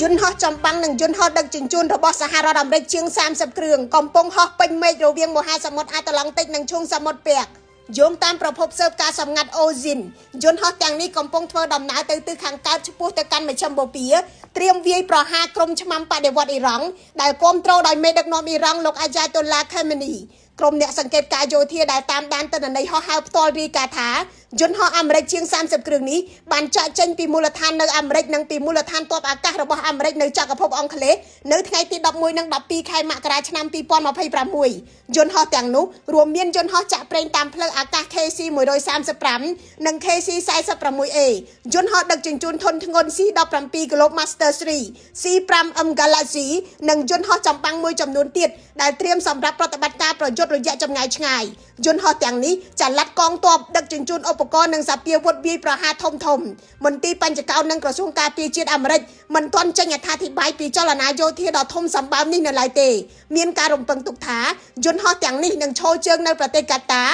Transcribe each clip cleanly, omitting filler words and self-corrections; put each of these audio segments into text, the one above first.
យន្តហោះចំបាំងនិងយន្តហោះដឹកជញ្ជូនរបស់សហរដ្ឋអាមេរិកជាង30គ្រឿងកំពុងហោះពេញមេឃរវាងមហាសមុទ្រអាត្លង់តិកនិងឈូងសមុទ្រពាក់យោងតាមប្រភពស៊ើបការសម្ងាត់អូស៊ីនយន្តហោះទាំងនេះកំពុងធ្វើដំណើរទៅទិសខាងកើតឆ្ពោះទៅកាន់មជ្ឈមបូព៌ាត្រៀមវាយប្រហារក្រុមឆ្មាំបដិវត្តអ៊ីរ៉ង់ដែលគ្រប់គ្រងដោយមេដឹកនាំអ៊ីរ៉ង់លោកអាយ៉ាតូឡា ខាមេនីក្រុមអ្នកសង្កេតការយោធាដែលតាមដានទិន្នន័យហោះហើរផ្ទាល់រាយការណ៍ថាយន្តហោះអាមេរិកជាង30គ្រឿងនេះបានចាក់ចេញពីមូលដ្ឋាននៅអាមេរិកនិងពីមូលដ្ឋានទ័ពអាកាសរបស់អាមេរិកនៅចក្រភពអង់គ្លេសនៅថ្ងៃទី11និង12ខែមករាឆ្នាំ2026យន្តហោះទាំងនោះរួមមានយន្តហោះចាក់ប្រេងតាមផ្លូវអាកាស KC-135 និង KC-46A យន្តហោះដឹកជញ្ជូនធុនធ្ងន់ C-17 Globemaster III C-5M Galaxy និងយន្តហោះចម្បាំងមួយចំនួនទៀតដែលត្រៀមសម្រាប់ប្រតិបត្តិការប្រយុទ្ធរយៈចម្ងាយឆ្ងាយយន្តហោះទាំងនេះចល័តកងទ័ពដឹកជញ្ជូនឧបករណ៍និងសពាវុធវាយប្រហារធំមន្ទីរបញ្ចកោណនិងក្រសួងការពារជាតិអាមេរិកមិនទាន់ចេញអត្ថាធិប្បាយពីចលនាយោធាដ៏ធំសម្បើមនេះនៅឡើយទេមានការរំពឹងទុកថាយន្តហោះទាំងនេះនឹងឈរជើងនៅប្រទេសកាតា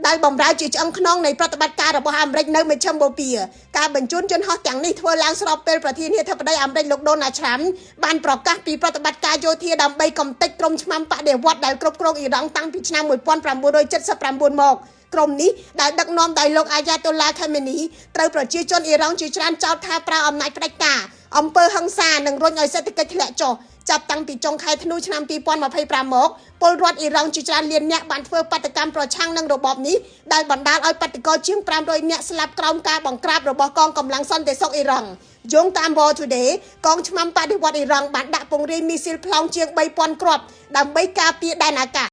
ដែលបម្រើជាឆ្អឹងខ្នងនៃប្រតិបត្តិការរបស់អាមេរិកនៅមជ្ឈមបូព៌ាការបញ្ជូនយន្តហោះទាំងនេះធ្វើឡើងស្របពេលប្រធានាធិបតីអាមេរិកលោកដូណាល់ត្រាំបានប្រកាសពីប្រតិបត្តិការយោធាដើម្បីកំទេចក្រុមឆ្មាំបដិវត្តដែលគ្រប់គ្រងអ៊ីរ៉ង់តាំងពីឆ្នាំ1979មកក្រុមនេះដែលដឹកនាំដោយលោកអាយ៉ាតូឡា ខាមេនីត្រូវប្រជាជនអ៊ីរ៉ង់ជាច្រើនចោទថាប្រើអំណាចផ្ដាច់ការអំពើហិង្សានិងរុញឲ្យសេដ្ឋកិច្ចធ្លាក់ចុះចាប់តាំងពីចុងខែធ្នូឆ្នាំ2025មកពលរដ្ឋអ៊ីរ៉ង់ជាច្រើនលានអ្នកបានធ្វើបាតកម្មប្រឆាំងនឹងរបបនេះដែលបណ្ដាលឲ្យបាតុករជាង500អ្នកស្លាប់ក្រោមការបង្ក្រាបរបស់កងកម្លាំងសន្តិសុខអ៊ីរ៉ង់យោងតាម World Today កងឆ្មាំបដិវត្តអ៊ីរ៉ង់បានដាក់ពង្រាយមីស៊ីលប្លង់ជាង 3000 គ្រាប់ដើម្បីការពារដែនអាកាស